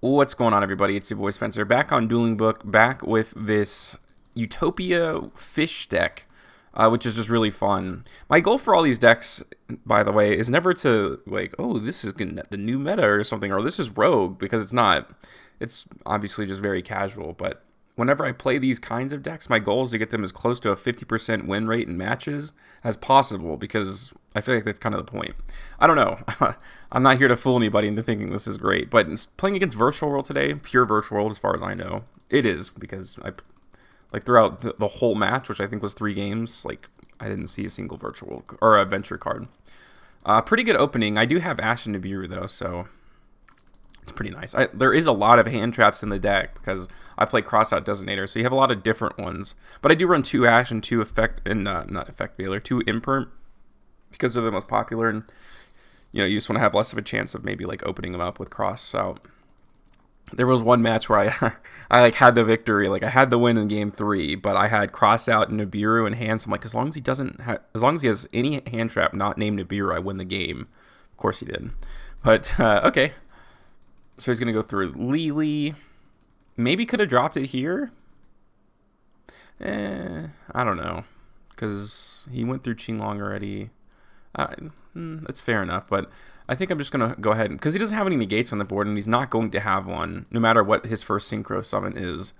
What's going on, everybody? It's your boy Spencer, back on Dueling Book, back with this Utopia fish deck, which is just really fun. My goal for all these decks, by the way, is never to, like, oh, this is the new meta or something, or this is Rogue, because it's not. It's obviously just very casual, but whenever I play these kinds of decks, my goal is to get them as close to a 50% win rate in matches as possible, because I feel like that's kind of the point. I don't know. I'm not here to fool anybody into thinking this is great, but playing against Virtual World today, pure Virtual World as far as I know, it is, because like throughout the whole match, which I think was 3 games, like I didn't see a single Virtual World or adventure card. Pretty good opening. I do have Ash and Nibiru though, so it's pretty nice. There is a lot of hand traps in the deck because I play Crossout Designator, so you have a lot of different ones. But I do run 2 Ash and 2 Effect, and not Effect Veiler, 2 Imperm, because they're the most popular, and you just want to have less of a chance of maybe like opening them up with Crossout. There was one match where I like had the victory, like I had the win in game 3, but I had Crossout and Nibiru in hand. So I'm like, as long as he has any hand trap not named Nibiru, I win the game. Of course he did, but okay. So he's going to go through Lily. Maybe could have dropped it here. I don't know. Because he went through Qinglong already. That's fair enough. But I think I'm just going to go ahead. Because he doesn't have any negates on the board. And he's not going to have one. No matter what his first Synchro summon is.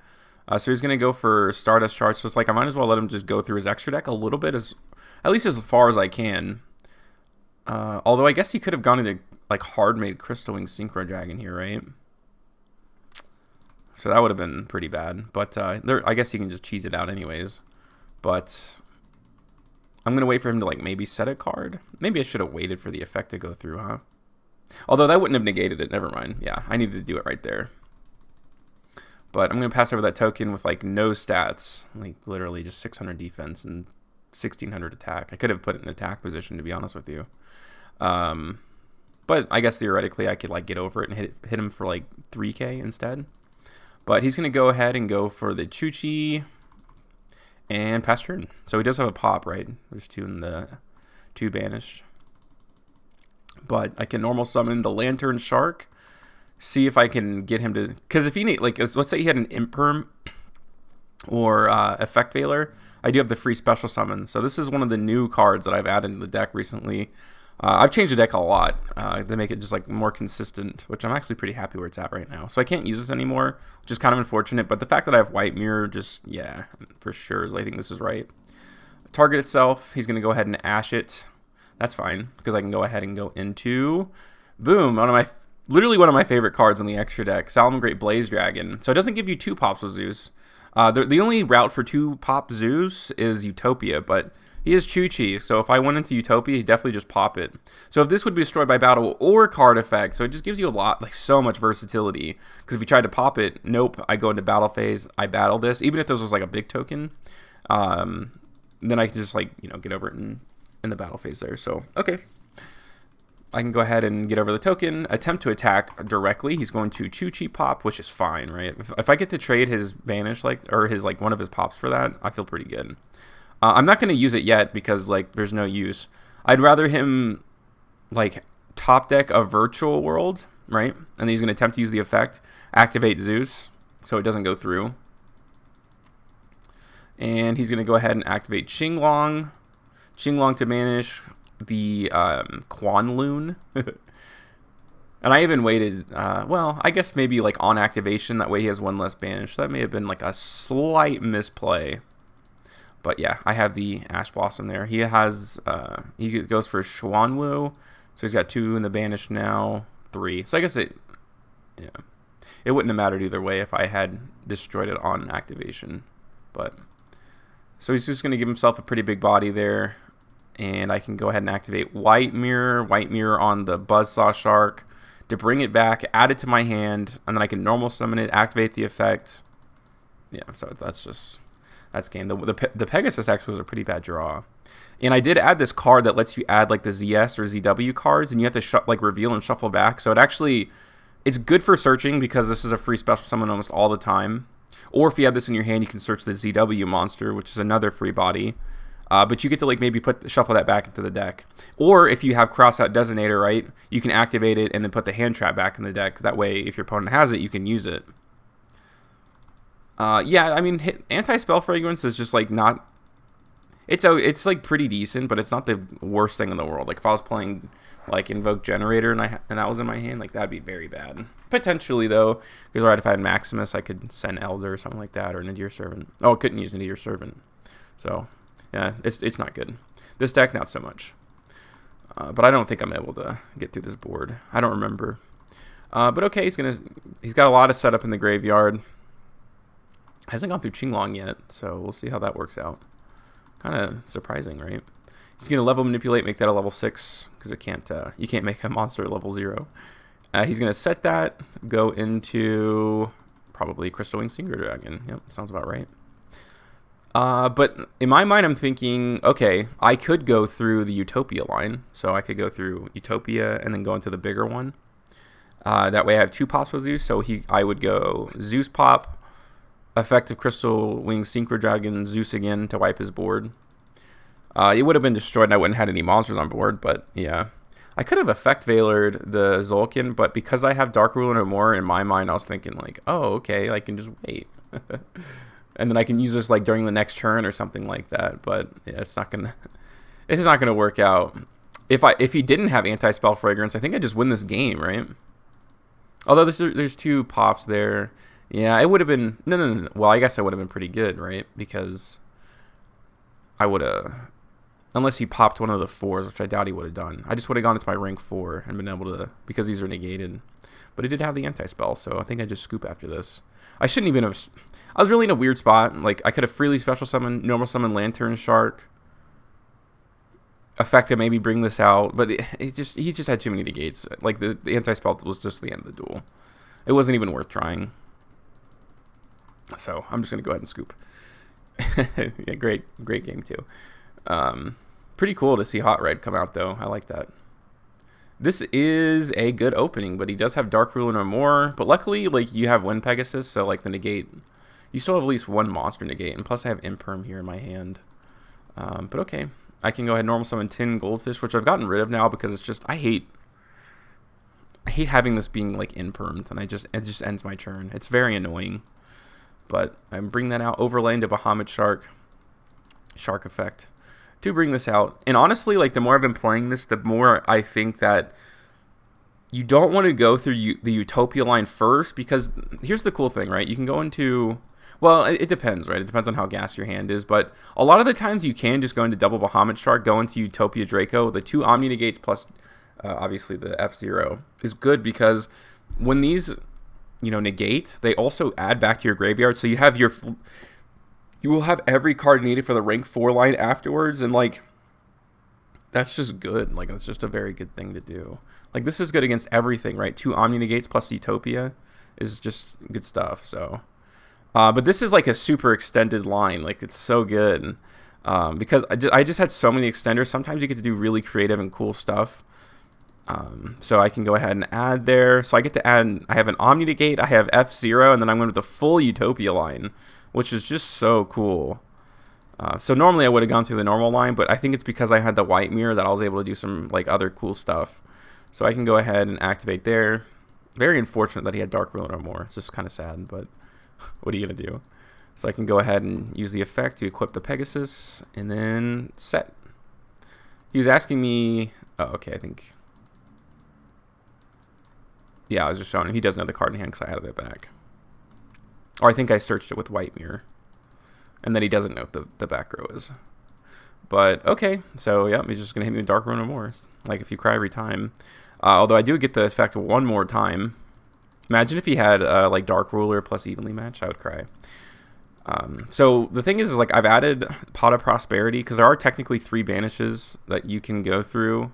So he's going to go for Stardust Charge. So it's like I might as well let him just go through his extra deck a little bit. At least as far as I can. Although I guess he could have gone into like hard-made Crystal Wing Synchro Dragon here, right? So that would have been pretty bad. But I guess he can just cheese it out anyways. But I'm going to wait for him to like maybe set a card. Maybe I should have waited for the effect to go through, huh? Although that wouldn't have negated it. Never mind. Yeah, I needed to do it right there. But I'm going to pass over that token with like no stats. Like literally just 600 defense and 1600 attack. I could have put it in attack position, to be honest with you. But I guess theoretically I could like get over it and hit him for like 3k instead. But he's going to go ahead and go for the Chuchi and pass turn. So he does have a pop, right? There's 2 in the 2 banished. But I can normal summon the Lantern Shark. See if I can get him to... Because if he need... Like, let's say he had an Imperm or Effect Veiler. I do have the free special summon. So this is one of the new cards that I've added to the deck recently. I've changed the deck a lot to make it just like more consistent, which I'm actually pretty happy where it's at right now. So I can't use this anymore, which is kind of unfortunate. But the fact that I have White Mirror, just, yeah, for sure, I think this is right. Target itself, he's going to go ahead and Ash it. That's fine, because I can go ahead and go into, boom, literally one of my favorite cards in the extra deck, Salamangreat Great Blaze Dragon. So it doesn't give you 2 pops with Zeus. The only route for 2 pop Zeus is Utopia, but he is Chuchi, so if I went into Utopia, he'd definitely just pop it. So if this would be destroyed by battle or card effect, so it just gives you a lot, like so much versatility. Because if you tried to pop it, nope, I go into battle phase, I battle this. Even if this was like a big token, then I can just like, get over it in the battle phase there. So, okay. I can go ahead and get over the token, attempt to attack directly. He's going to Chuchi pop, which is fine, right? If I get to trade his Vanish, or his like one of his pops for that, I feel pretty good. I'm not going to use it yet because, like, there's no use. I'd rather him, like, top deck a Virtual World, right? And then he's going to attempt to use the effect, activate Zeus, so it doesn't go through. And he's going to go ahead and activate Qinglong. Qinglong to banish the Quanloon. And I even waited, well, I guess maybe, like, on activation. That way he has 1 less banish. That may have been, like, a slight misplay. But yeah, I have the Ash Blossom there. He has, he goes for Xuanwu. So he's got 2 in the banish now, 3. So I guess it wouldn't have mattered either way if I had destroyed it on activation. But, so he's just going to give himself a pretty big body there. And I can go ahead and activate White Mirror on the Buzzsaw Shark to bring it back, add it to my hand, and then I can normal summon it, activate the effect. Yeah, so that's game. The Pegasus actually was a pretty bad draw. And I did add this card that lets you add like the ZS or ZW cards, and you have to reveal and shuffle back. So it's good for searching because this is a free special summon almost all the time. Or if you have this in your hand, you can search the ZW monster, which is another free body. But you get to like maybe shuffle that back into the deck. Or if you have Crossout Designator, right, you can activate it and then put the hand trap back in the deck. That way, if your opponent has it, you can use it. Yeah, I mean, Anti-Spell Fragrance is just like not... It's like pretty decent, but it's not the worst thing in the world. Like if I was playing like Invoke Generator and that was in my hand, like that'd be very bad. Potentially though, because right, if I had Maximus, I could send Elder or something like that, or Nadir Servant. Oh, I couldn't use Nadir Servant. So yeah, it's not good. This deck, not so much. But I don't think I'm able to get through this board. I don't remember. But okay, he's got a lot of setup in the graveyard. Hasn't gone through Qinglong yet, so we'll see how that works out. Kind of surprising, right? He's gonna level manipulate, make that a level 6 because it can't. You can't make a monster a level 0. He's gonna set that, go into probably Crystal Wing Stinger Dragon. Yep, sounds about right. But in my mind, I'm thinking, okay, I could go through the Utopia line, so I could go through Utopia and then go into the bigger one. That way, I have 2 pops with Zeus. So I would go Zeus pop. Effective Crystal Wing Synchro Dragon, Zeus again to wipe his board. It would have been destroyed and I wouldn't have had any monsters on board, but yeah. I could have Effect Veilered the Zolkin, but because I have Dark Ruler no more, in my mind I was thinking like, oh, okay, I can just wait. And then I can use this like during the next turn or something like that, but yeah, it's not gonna work out. If he didn't have Anti-Spell Fragrance, I think I'd just win this game, right? Although there's 2 pops there. Yeah, it would have been... No. Well, I guess I would have been pretty good, right? Because I would have... Unless he popped one of the 4s, which I doubt he would have done. I just would have gone into my rank 4 and been able to... Because these are negated. But he did have the anti-spell, so I think I just scoop after this. I shouldn't even have... I was really in a weird spot. Like, I could have freely special summon, normal summon Lantern Shark. Effective, maybe bring this out. But he just had too many negates. Like, the anti-spell was just the end of the duel. It wasn't even worth trying. So I'm just going to go ahead and scoop. Yeah, great game too. Pretty cool to see Hot Red come out though. I like that. This is a good opening, but he does have Dark Ruler no more. But luckily, like, you have Wind Pegasus, so like the negate, you still have at least 1 monster negate, and plus I have Imperm here in my hand. But okay, I can go ahead and normal summon Tin Goldfish, which I've gotten rid of now because it's just I hate having this being like impermed, and it just ends my turn. It's very annoying. But I'm bringing that out, overlay into Bahamut Shark effect to bring this out. And honestly, like, the more I've been playing this, the more I think that you don't want to go through the Utopia line first, because here's the cool thing, right? You can go into, well, it depends, right? It depends on how gas your hand is, but a lot of the times you can just go into double Bahamut Shark, go into Utopia Draco. The 2 Omni Negates plus obviously the F-Zero is good because when these... negate, they also add back to your graveyard, so you will have every card needed for the rank 4 line afterwards, and like that's just good. Like, that's just a very good thing to do. Like, this is good against everything, right? 2 Omni Negates plus Utopia is just good stuff. So but this is like a super extended line. Like, it's so good because I just had so many extenders. Sometimes you get to do really creative and cool stuff. So I can go ahead and add there. So I get to add, I have an Omni Negate, I have F-Zero, and then I'm going with the full Utopia line, which is just so cool. So normally I would have gone through the normal line, but I think it's because I had the White Mirror that I was able to do some like other cool stuff. So I can go ahead and activate there. Very unfortunate that he had Dark Ruler no more. It's just kind of sad, but what are you going to do? So I can go ahead and use the effect to equip the Pegasus, and then set. He was asking me, oh, okay, I think... Yeah, I was just showing him. He does know the card in hand because I added it back. Or I think I searched it with White Mirror. And then he doesn't know what the back row is. But, okay. So, yeah, he's just going to hit me with Dark Ruler no more. Like, if you cry every time. Although I do get the effect one more time. Imagine if he had, like, Dark Ruler plus Evenly Match. I would cry. So, the thing is, like, I've added Pot of Prosperity. Because there are technically 3 banishes that you can go through.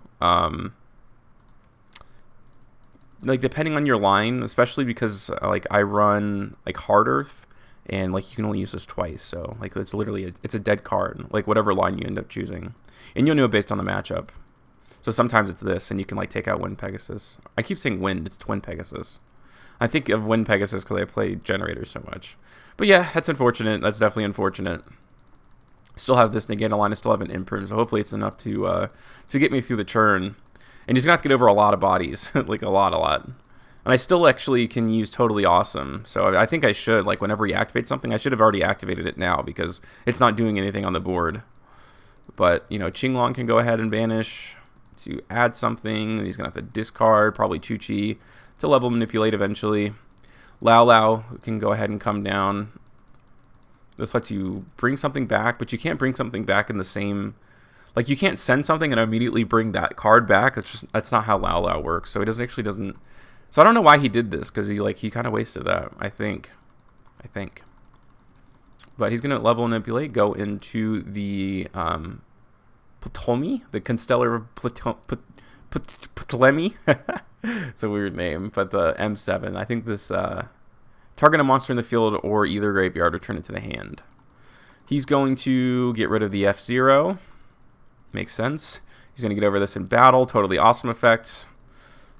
Like, depending on your line, especially because like I run like Hard Earth, and like you can only use this twice, so like it's literally it's a dead card, like whatever line you end up choosing, and you'll know it based on the matchup. So sometimes it's this, and you can like take out Wind Pegasus. I keep saying Wind, it's Twin Pegasus. I think of Wind Pegasus because I play Generators so much. But yeah, that's unfortunate. That's definitely unfortunate. Still have this negate line. I still have an imprint, so hopefully it's enough to get me through the turn. And he's gonna have to get over a lot of bodies, like a lot. And I still actually can use Totally Awesome, so I think I should, like, whenever he activates something, I should have already activated it now because it's not doing anything on the board. But, you know, Qinglong can go ahead and banish to add something. He's going to have to discard, probably Chuchi, to level manipulate eventually. Lao Lao can go ahead and come down. This lets you bring something back, but you can't bring something back in the same... Like, you can't send something and immediately bring that card back. That's not how Lao Lao works. So it actually doesn't... So I don't know why he did this, because he kind of wasted that, I think. But he's going to level manipulate, go into the Ptolemy, the Constellar Ptolemy. It's a weird name, but the M7. I think this target a monster in the field or either graveyard, return it to the hand. He's going to get rid of the F-Zero. Makes sense. He's going to get over this in battle. Totally Awesome effect.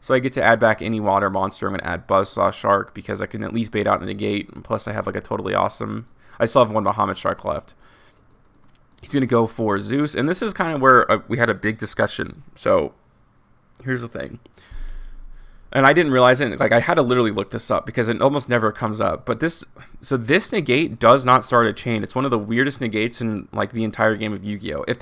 So I get to add back any water monster. I'm going to add Buzzsaw Shark because I can at least bait out and negate. And plus I have like a Totally Awesome. I still have one Bahamut Shark left. He's going to go for Zeus. And this is kind of where we had a big discussion. So here's the thing. And I didn't realize it. Like, I had to literally look this up because it almost never comes up. But this negate does not start a chain. It's one of the weirdest negates in like the entire game of Yu-Gi-Oh. If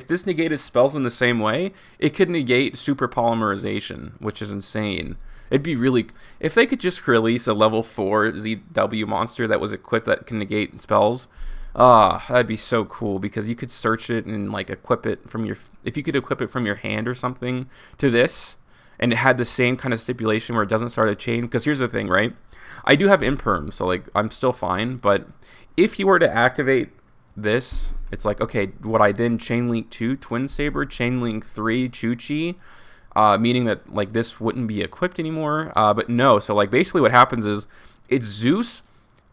this negated spells in the same way, it could negate super polymerization, which is insane. It'd be really, if they could just release a level 4 ZW monster that was equipped that can negate spells. That'd be so cool because you could search it and like equip it from your, if you could equip it from your hand or something to this. And it had the same kind of stipulation where it doesn't start a chain. Because here's the thing, right? I do have imperm, so like I'm still fine. But if you were to activate this, it's like, okay, would I then chain link 2 Twin Saber, chain link 3 Chuchi, meaning that like this wouldn't be equipped anymore? But no. So like basically what happens is it's Zeus,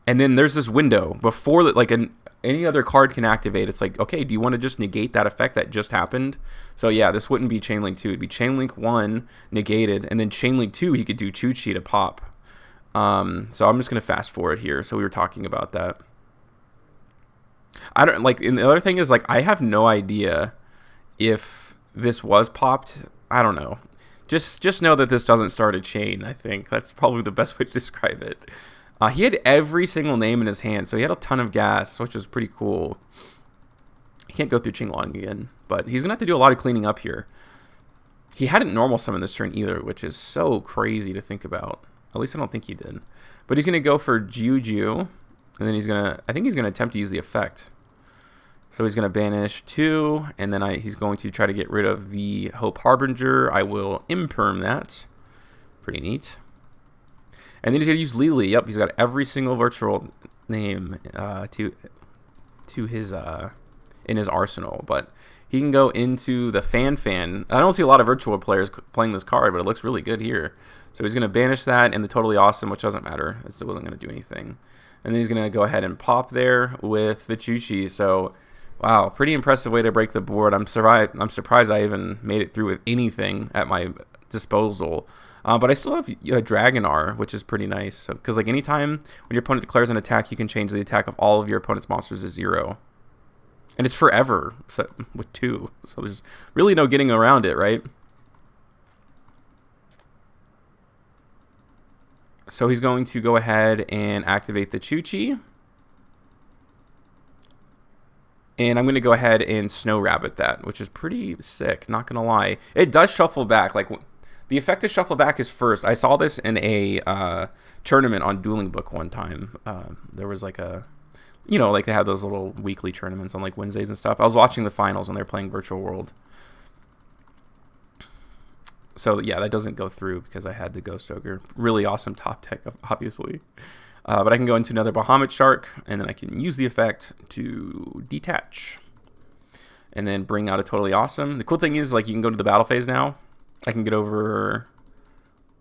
and then there's this window before that, like any other card can activate. It's like, okay, do you want to just negate that effect that just happened? So yeah, this wouldn't be Chainlink 2. It'd be Chainlink 1 negated, and then Chainlink 2, he could do Chuchi to pop. So I'm just going to fast forward here. So we were talking about that. I don't, like, and the other thing is, like, I have no idea if this was popped. I don't know. Just know that this doesn't start a chain, I think. That's probably the best way to describe it. He had every single name in his hand, so he had a ton of gas, which was pretty cool. He can't go through Qinglong again, but he's going to have to do a lot of cleaning up here. He hadn't normal summoned this turn either, which is so crazy to think about. At least I don't think he did. But he's going to go for Juju, and then he's going to, I think he's going to attempt to use the effect. So he's going to banish 2, and then he's going to try to get rid of the Hope Harbinger. I will imperm that. Pretty neat. And then he's going to use Lily. Yep, he's got every single virtual name to his in his arsenal. But he can go into the Fan. I don't see a lot of virtual players playing this card, but it looks really good here. So he's going to banish that and the Totally Awesome, which doesn't matter. It still wasn't going to do anything. And then he's going to go ahead and pop there with the Chuchi. So, wow, pretty impressive way to break the board. I'm surprised I even made it through with anything at my disposal. But I still have Dragonar, which is pretty nice. Because like anytime when your opponent declares an attack, you can change the attack of all of your opponent's monsters to 0. And it's forever with 2. So there's really no getting around it, right? So he's going to go ahead and activate the Chuchi. And I'm going to go ahead and Snow Rabbit that, which is pretty sick, not going to lie. It does shuffle back. Like, the effect to shuffle back is first. I saw this in a tournament on Dueling Book one time. There was like a, you know, like they have those little weekly tournaments on like Wednesdays and stuff. I was watching the finals and they're playing Virtual World. So yeah, that doesn't go through because I had the Ghost Ogre. Really awesome top deck, obviously. But I can go into another Bahamut Shark, and then I can use the effect to detach. And then bring out a Totally Awesome. The cool thing is, like, you can go to the battle phase now. I can get over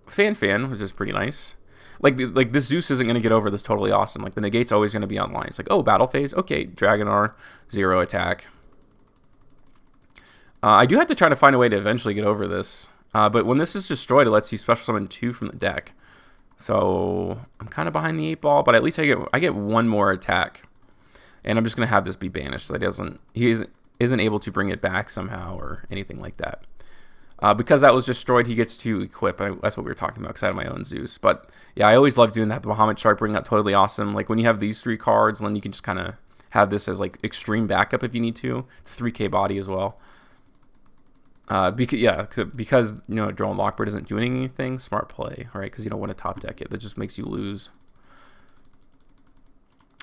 Fan, which is pretty nice. Like this Zeus isn't going to get over this Totally Awesome. Like, the negate's always going to be online. It's like, oh, battle phase? Okay, Dragonar, 0 attack. I do have to try to find a way to eventually get over this. But when this is destroyed, it lets you special summon 2 from the deck. So I'm kind of behind the 8 ball, but at least I get one more attack. And I'm just going to have this be banished so that he isn't able to bring it back somehow or anything like that. Because that was destroyed, he gets to equip. That's what we were talking about, because I had my own Zeus. But yeah, I always love doing that. Bahamut Shark bringing out totally awesome. Like when you have these 3 cards, then you can just kind of have this as like extreme backup if you need to. It's 3k body as well. Because you know, Drone Lockbird isn't doing anything. Smart play, right? Because you don't want to top deck it. That just makes you lose.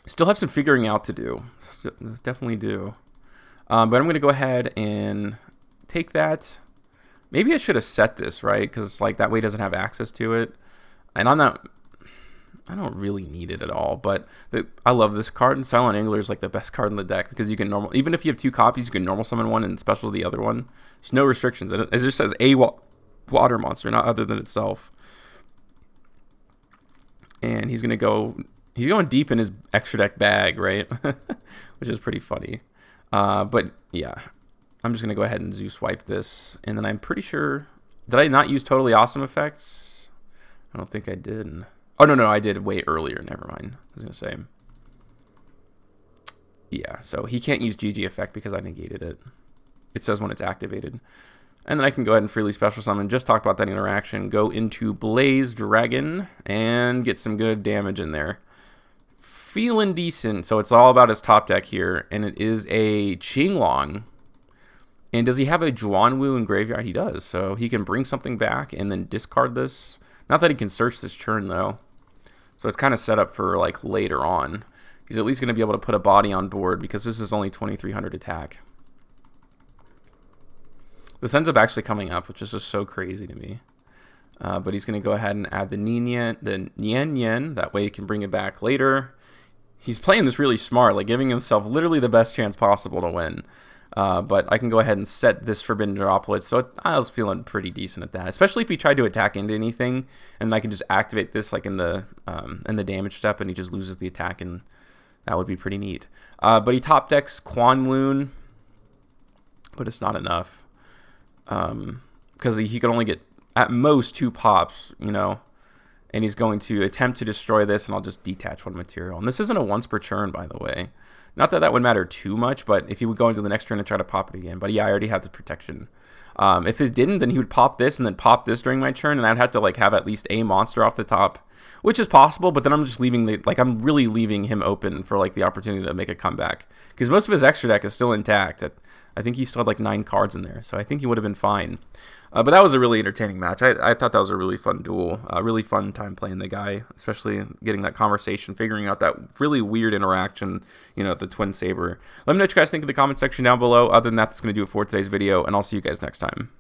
Still have some figuring out to do. Definitely do. But I'm going to go ahead and take that. Maybe I should have set this, right? Because like that way it doesn't have access to it. And I don't really need it at all. But I love this card. And Silent Angler is like the best card in the deck because you can normal, even if you have 2 copies, you can normal summon one and special the other one. There's no restrictions. It just says a water monster, not other than itself. And he's going deep in his extra deck bag, right? Which is pretty funny. But yeah, I'm just going to go ahead and Zeus wipe this. And then I'm pretty sure, did I not use Totally Awesome effects? I don't think I did. Oh, no, I did way earlier. Never mind. I was going to say. Yeah, so he can't use GG effect because I negated it. It says when it's activated. And then I can go ahead and freely special summon. Just talk about that interaction. Go into Blaze Dragon and get some good damage in there. Feeling decent. So it's all about his top deck here. And it is a Qinglong. And does he have a Juanwu in graveyard? He does. So he can bring something back and then discard this. Not that he can search this turn, though. So it's kind of set up for like later on. He's at least going to be able to put a body on board because this is only 2300 attack. This ends up actually coming up, which is just so crazy to me. But he's going to go ahead and add the Nian. That way he can bring it back later. He's playing this really smart, like giving himself literally the best chance possible to win. But I can go ahead and set this Forbidden Droplet, so I was feeling pretty decent at that. Especially if he tried to attack into anything, and I can just activate this like in the damage step, and he just loses the attack, and that would be pretty neat. But he top decks Quanloon, but it's not enough. Because he can only get, at most, 2 pops, you know. And he's going to attempt to destroy this, and I'll just detach 1 material. And this isn't a once per turn, by the way. Not that that would matter too much, but if he would go into the next turn and try to pop it again. But yeah, I already have the protection. If it didn't, then he would pop this and then pop this during my turn, and I'd have to like have at least a monster off the top, which is possible. But then I'm just leaving I'm really leaving him open for like the opportunity to make a comeback because most of his extra deck is still intact. I think he still had like 9 cards in there, so I think he would have been fine. But that was a really entertaining match. I thought that was a really fun duel. Really fun time playing the guy, especially getting that conversation, figuring out that really weird interaction, you know, the Twin Saber. Let me know what you guys think in the comment section down below. Other than that, that's going to do it for today's video, and I'll see you guys next time.